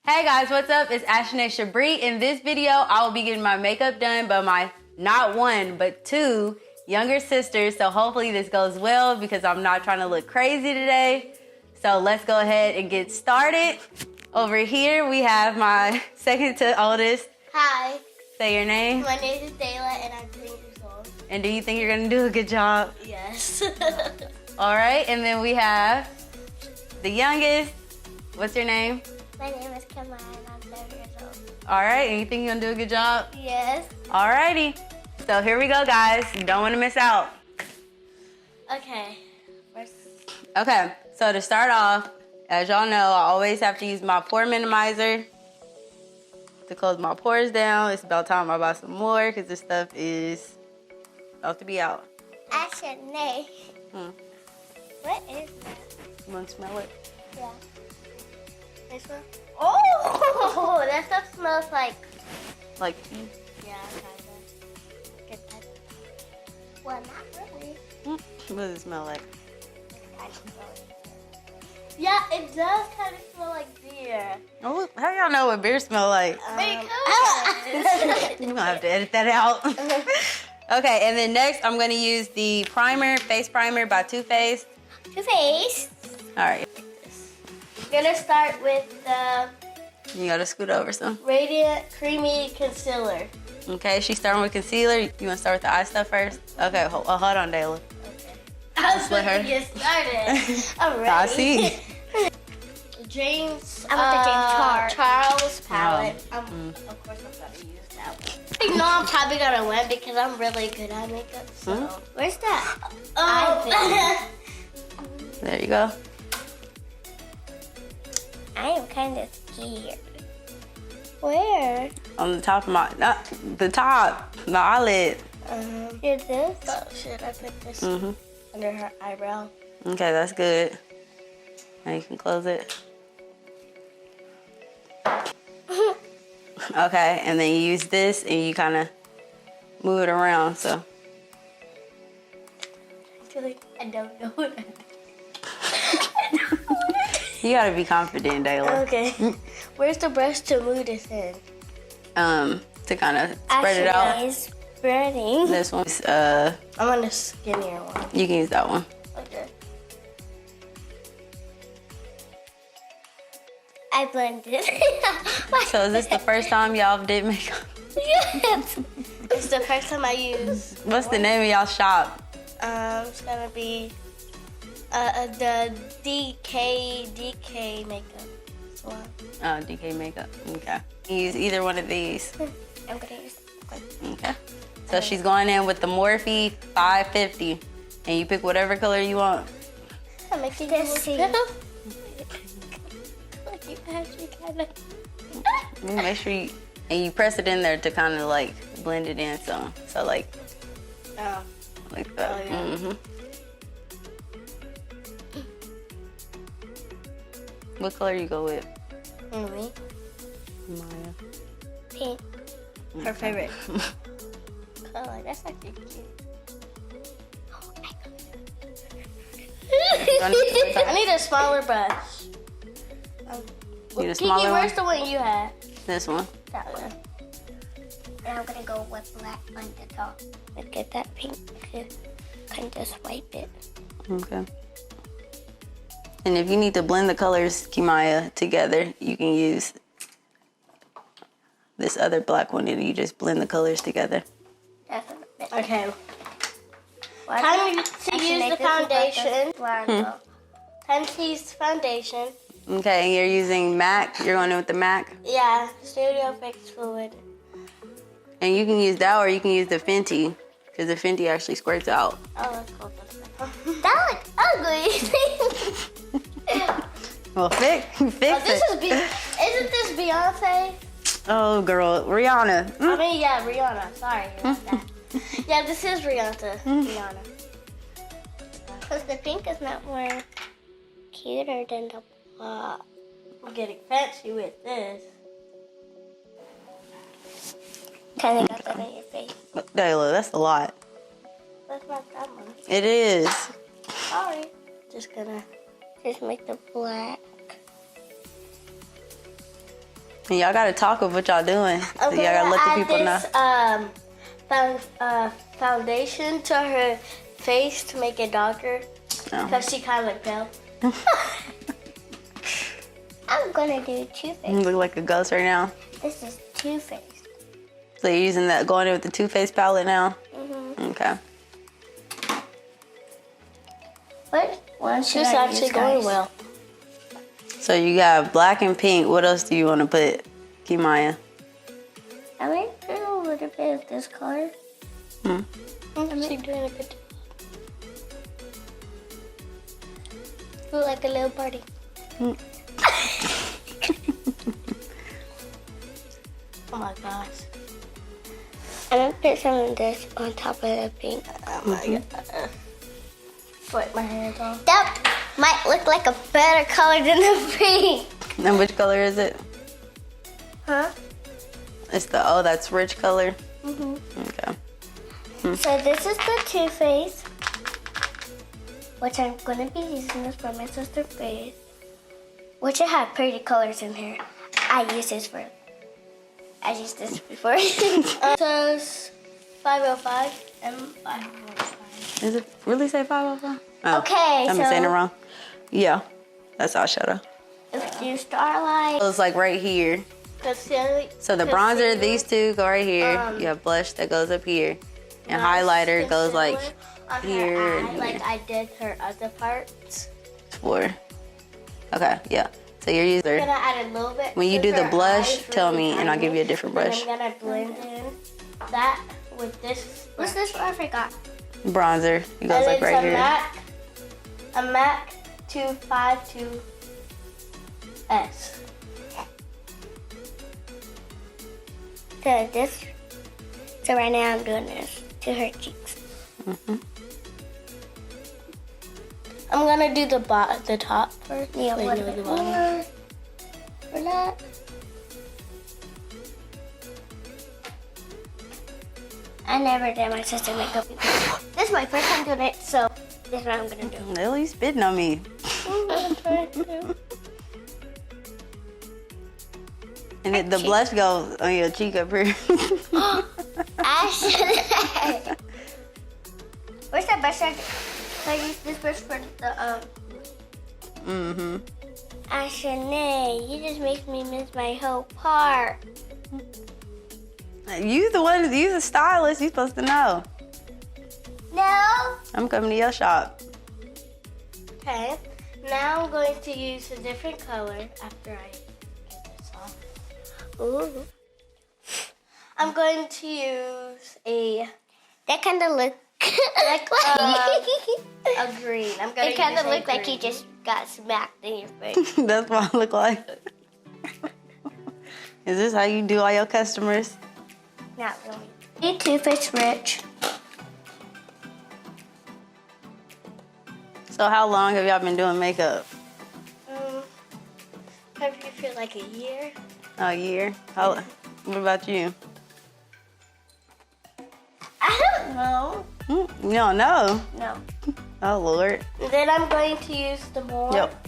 Hey guys, what's up? It's Ashane Shabree. In this video, I will be getting my makeup done by my not one, but two younger sisters. So hopefully this goes well because I'm not trying to look crazy today. So let's go ahead and get started. Over here, we have my second to oldest. Hi. Say your name. My name is Dayla and I'm 3 years old. And do you think you're gonna do a good job? Yes. All right, and then we have the youngest. What's your name? My name is Kama and I'm 7 years old. All right, and you think you're gonna do a good job? Yes. All righty. So here we go, guys. You don't wanna miss out. Okay. Okay, so to start off, as y'all know, I always have to use my pore minimizer to close my pores down. It's about time I buy some more because this stuff is about to be out. Ashane. What is that? You wanna smell it? Yeah. This one? Oh, that stuff smells like... Like pee? Yeah, kind of. Good type. Well, not really. What does it smell like? Kind of smells. Yeah, it does kind of smell like beer. Oh, how y'all know what beer smell like? Because... You're gonna have to edit that out. Okay, and then next I'm gonna use the primer, face primer by Too Faced. Too Faced. All right. We're gonna start with the You gotta scoot over some. Radiant Creamy Concealer. Okay, she's starting with concealer. You wanna start with the eye stuff first? Okay, hold on, Dayla. Okay. I was let her- going to get started. Alright. I see. James, I want the James Charles palette. Oh. Of course I'm gonna use that one. I know I'm probably gonna win because I'm really good at makeup. So Where's that? There you go. I am kind of scared. Where? On the top of my, not the top, the eyelid. Here's this. Oh shit! I put this under her eyebrow. Okay, that's good. Now you can close it. Okay, and then you use this and you kind of move it around, so. I feel like I don't know what I do. You gotta be confident, Dayla. Okay. Where's the brush to move this in? To kind of spread it out. Ashane's spreading. This one's, I'm on the skinnier one. you can use that one. Okay. I blended. So is this the first time y'all did makeup? Yes. It's the first time I use. What's the name of y'all shop? It's gonna be the DK makeup salon. Oh, DK Makeup. Okay. You use either one of these. I'm gonna use one. Okay. So she's going in with the Morphe 550, and you pick whatever color you want. I'm making This you is- like you actually kind of. Make sure you, and you press it in there to kind of like blend it in some. So like that. Oh, yeah. What color you go with? Me? Maya. Pink. Her favorite color. That's actually cute. I need a smaller brush. Need a Kiki, smaller where's one? the one you had? This one. That one. And I'm gonna go with black on the top. Let's get that pink. Can just wipe it. Okay. And if you need to blend the colors, Kimaya, together, you can use this other black one and you just blend the colors together. Okay. Time to use the foundation. Time to use foundation. Okay, and you're using MAC. You're going in with the MAC. Yeah, Studio Fix Fluid. And you can use that or you can use the Fenty because the Fenty actually squirts out. Oh, that's cool. That looks ugly. Well, fix Oh, it. this is isn't this Beyonce? Oh, girl. Rihanna. I mean, yeah, Rihanna. Sorry about that. Yeah, this is Rihanna. Because the pink is not more cuter than the black. I'm getting fancy with this. Kind of got that on your face. Dayla, that's a lot. That's not that much. It is. Sorry. Just gonna Just make the black. And y'all gotta talk of what y'all doing. So I'm y'all gotta let the people know. Foundation to her face to make it darker because she kind of look pale. I'm gonna do Too You Faced. look like a ghost right now. This is Too Faced. So you're using that, going in with the Too Faced palette now? Mm-hmm. Okay. What one should She's I actually use, going guys? well. So you got black and pink. What else do you want to put, Kimaya? I might do a little bit of this color. She's doing a good. Look like a little party. Oh my gosh. I'm gonna put some of this on top of the pink. Oh my god. Put my hands on. That might look like a better color than the pink. And which color is it? Huh? It's the, oh, that's rich color? Mm-hmm. Okay. So this is the Too Faced, which I'm gonna be using this for my sister's face, which it had pretty colors in here. I used this before. It says 505 and 505. Is it really say 505? Oh, Okay, I'm so saying it wrong. Yeah, that's eyeshadow. if you starlight, So it's like right here. So the bronzer, these two go right here. You have blush that goes up here. And highlighter goes like on her here eye, and like here. I did her other parts. 4. Okay, yeah. So you're I'm using. gonna add a little bit. When you do since the her blush, eye's tell really me and I'll tiny, give you a different and brush. I'm gonna blend in that with this. what's this one I forgot? Bronzer. It And goes like it's right here. a MAC 252S. So right now I'm doing this to her cheeks. I'm gonna do the top first. Yeah, Wait, what no, the more bottom. for that? I never did my sister makeup before. This is my first time doing it, so this is what I'm gonna do. Lily, you spitting on me. And the blush goes on your cheek up here. Ashane. Where's the brush? I use this brush for the Ashane, you just make me miss my whole part. You the stylist. You supposed to know. No. I'm coming to your shop. Okay. Now I'm going to use a different color after I get this off. Ooh. I'm going to use That kind of look like a green. I'm going it to kind use of a looked like you green. just got smacked in your face. That's what I look like. Is this how you do all your customers? Not really. You Too Faced Rich. So how long have y'all been doing makeup? Probably for like a year. A year. What about you? I don't know. You don't know? No. Oh, Lord. Then I'm going to use the more Yep.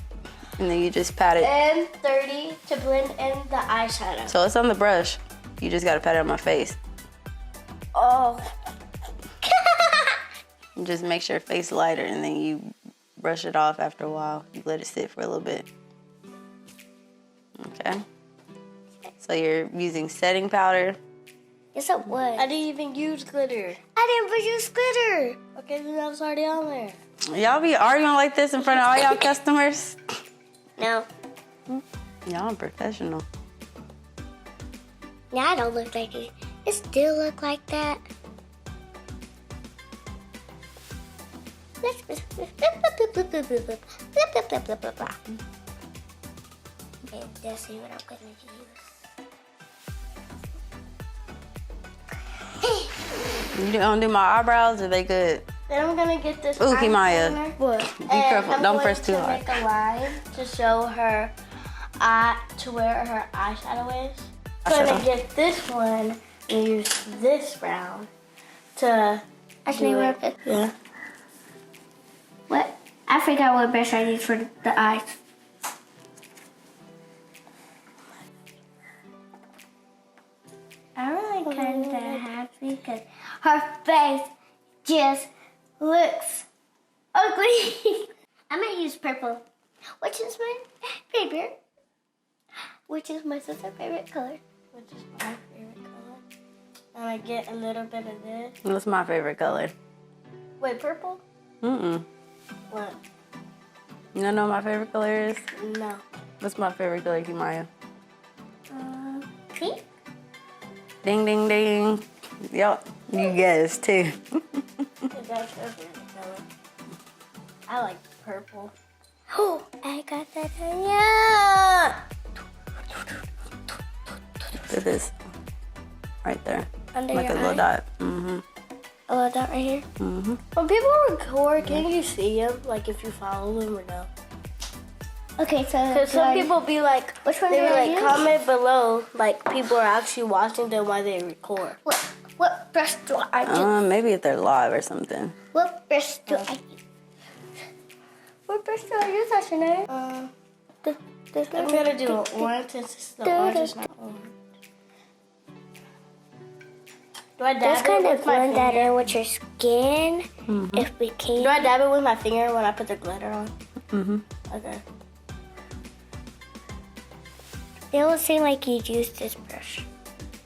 And then you just pat it. and 30 to blend in the eyeshadow. So it's on the brush. You just gotta pat it on my face. Oh. You just makes your face lighter and then you brush it off after a while. You let it sit for a little bit. Okay. So you're using setting powder. Yes, it would. I didn't even use glitter. I didn't put use glitter. Okay, then that was already on there. Y'all be arguing like this in front of all y'all customers? No. Y'all professional. Now I don't look like it. It still look like that. Okay, let's see what I'm gonna use. You don't do my eyebrows? Are they good? Then I'm gonna get this. Ooh, Kimaya. eyeliner, What? Be careful. I'm Don't going press too to hard. make a line to show her to where her eyeshadow is. I'm gonna get this one and use this brown to Actually, do we're it. good. Yeah. What? I forgot what brush I used for the eyes. because her face just looks ugly. I'm gonna use purple, which is my favorite. Which is my sister's favorite color. Which is my favorite color. And I get a little bit of this. What's my favorite color? Wait, purple? Mm-mm. What? You don't know what my favorite color is? No. What's my favorite color, Kimaya? Pink? Ding, ding, ding. Yup, you guessed too. That's your favorite color. I like purple. Oh, I got that. Yeah. Look at this. Right there. Under Like a your little eye? dot. Mm-hmm. A little dot right here. Mm-hmm. When people record, can you see them? Like if you follow them or no? Okay, so Because some people be like, which one they do be I like, use? comment below, like people are actually watching them while they record. What brush do I use? Maybe if they're live or something. What brush do I use? What brush do I use, Ashane? I'm gonna do an orange since it's the orange is not orange. Do I dab Just it kind of with my blend that finger? in with your skin, if we can. Do I dab it with my finger when I put the glitter on? Mm-hmm. Okay. It will seem like you used this brush,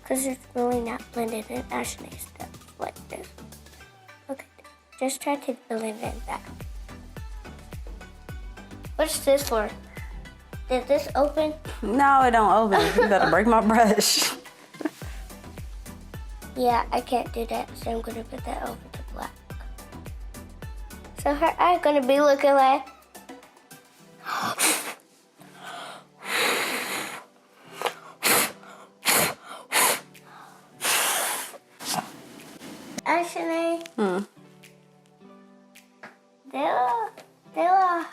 because it's really not blended in Ashane stuff like this. Okay, just try to blend in that. What's this for? Did this open? No, it don't open. You better break my brush. Yeah, I can't do that, so I'm gonna put that over to black. So her eye gonna be looking like. Ashane. They'll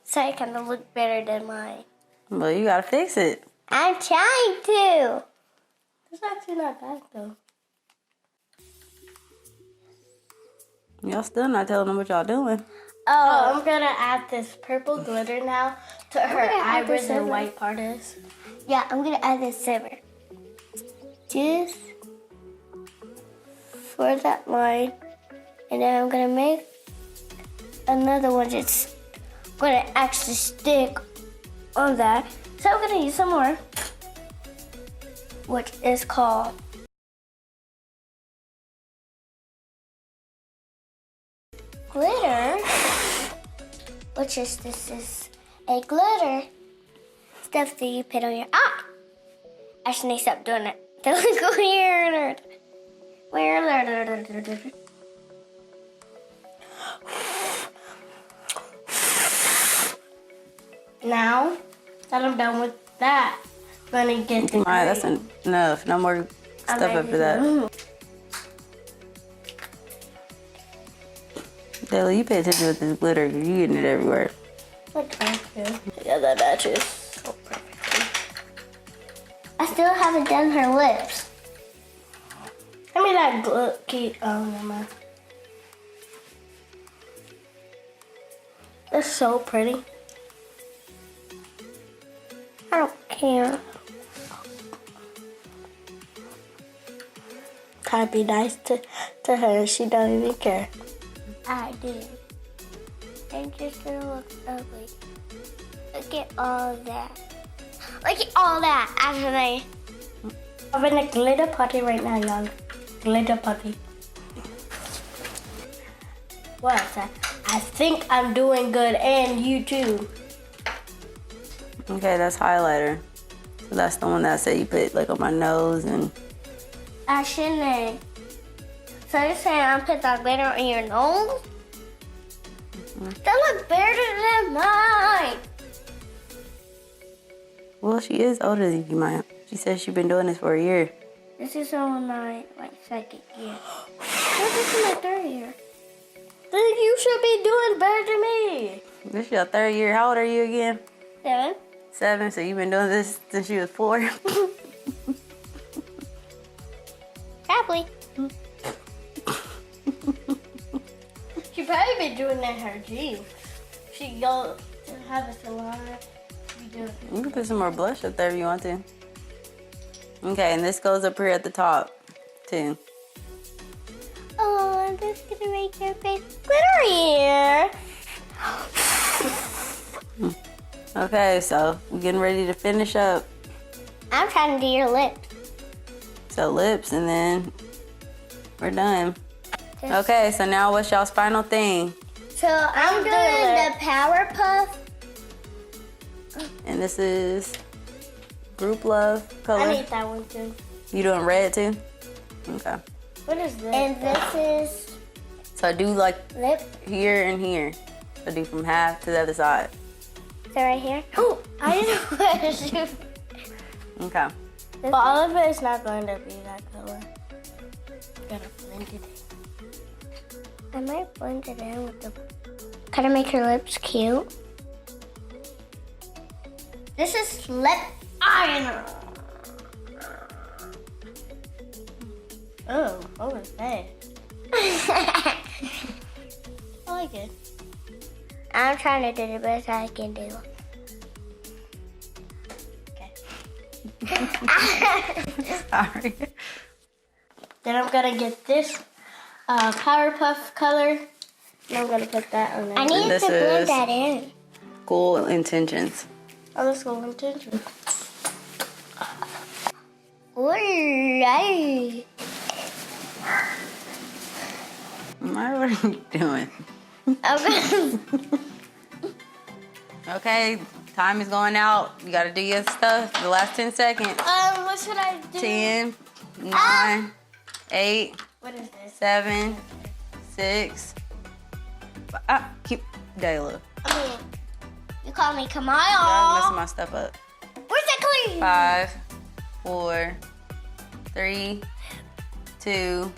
say kind of look better than mine. Well, you gotta fix it. I'm trying to. It's actually not bad though. Y'all still not telling them what y'all doing. Oh, I'm gonna add this purple glitter now to her gonna add eyebrows this and over. white part is. Yeah, I'm gonna add this silver. Just for that line. And then I'm gonna make another one that's gonna actually stick on that. So I'm gonna use some more, which is called glitter, which is, this is a glitter stuff that you put on your eye. Ashane, stop doing it. They look weird. Weird. Now that I'm done with that, I'm gonna get the Alright, that's enough. No more stuff after that. Della, you pay attention with this glitter because you getting it everywhere. Yeah, that matches so perfectly. I still haven't done her lips. Give me that oh, never mind. That's so pretty. I don't care. Try to be nice to her. She don't even care. I do. And just gonna look ugly. Look at all that. Look at all that, Ashane. I'm in a glitter party right now, y'all. Glitter party. What else? I think I'm doing good, and you too. Okay, that's highlighter. So that's the one that I said you put like on my nose and. Ashane. So you're saying I put that glitter on your nose? That look better than mine. Well, she is older than you, Maya. She says she's been doing this for a year. This is on my second year. This is my third year. Then you should be doing better than me. This is your third year. How old are you again? 7. 7. So you've been doing this since you was 4. Probably. She probably been doing that her jeans. She go to have a salon. She do it. You can put some more blush up there if you want to. Okay, and this goes up here at the top, too. I'm just gonna make your face glitterier. Okay, so we're getting ready to finish up. I'm trying to do your lips. So lips, and then we're done. Okay, so now what's y'all's final thing? So I'm doing the Powerpuff. And this is Group Love color. I need that one too. You doing red too? Okay. What is this? And this is So do like lip. here and here. So do from half to the other side. So right here. Oh, I didn't know what to do. Okay. But all of it is not going to be that color. Gotta blend it in. I might blend it in with the. Kind of make her lips cute. This is lip eyeliner. Oh, what was that? I like it. I'm trying to do the best I can do. Sorry. Then I'm gonna get this Powerpuff color. And I'm gonna put that on there. I need This to blend is- that in. Cool intentions. Oh, let's go intention. Ooh, What are you doing? okay. Okay, time is going out. You gotta do your stuff. The last 10 seconds. What should I do? 10, 9, 8, What is this? 7, 6. Keep Dayla. I mean, you call me I'm messing Kamaya. my stuff up. Where's that clean? 5, 4, 3, 2,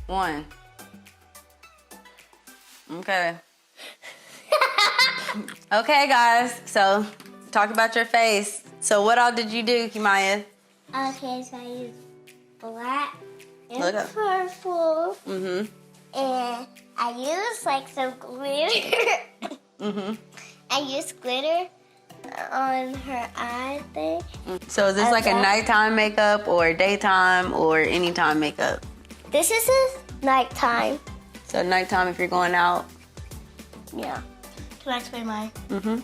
1. Okay. Okay, guys. So, talk about your face. So, what all did you do, Kimaya? Okay, so I use black and Look up. purple, Mm-hmm. and I use like some glitter. Mm-hmm. I use glitter on her eye thing. So, is this like a Okay. nighttime makeup or daytime or anytime makeup? This is his nighttime. So, nighttime if you're going out. Yeah. Can I explain mine? Mm-hmm.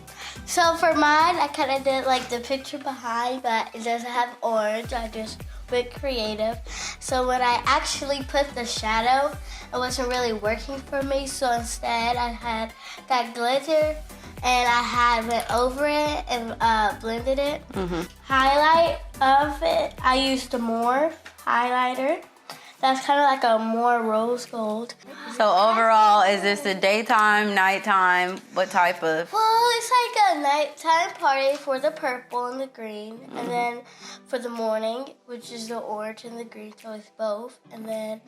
So for mine, I kind of did like the picture behind, but it doesn't have orange. I just went creative. So when I actually put the shadow, it wasn't really working for me. So instead, I had that glitter, and I had went over it and blended it. Mm-hmm. Highlight of it, I used the more highlighter. That's kind of like a more rose gold. So, overall, is this a daytime, nighttime? What type of? Well, it's like a nighttime party for the purple and the green, and then for the morning, which is the orange and the green, so it's both. And then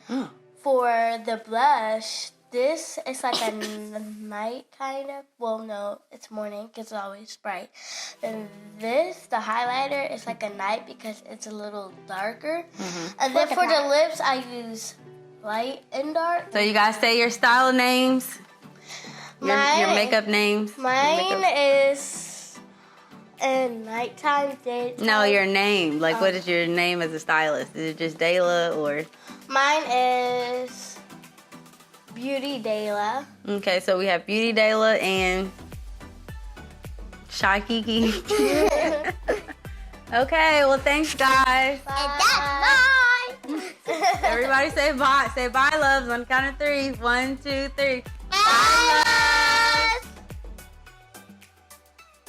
for the blush, this is like a night kind of. Well, no, it's morning because it's always bright. And this, the highlighter, is like a night because it's a little darker. And then for the lips, I use light and dark. So, you guys say your style names? Your makeup names? Your Mine makeup- is in nighttime, daytime. No, your name. Like, what is your name as a stylist? Is it just Dayla or? Mine is Beauty Dayla. Okay, so we have Beauty Dayla and Shy Kiki. Okay, well, thanks, guys. Bye. Everybody say bye. Say bye, loves, on the count of 3. 1, 2, 3. Bye.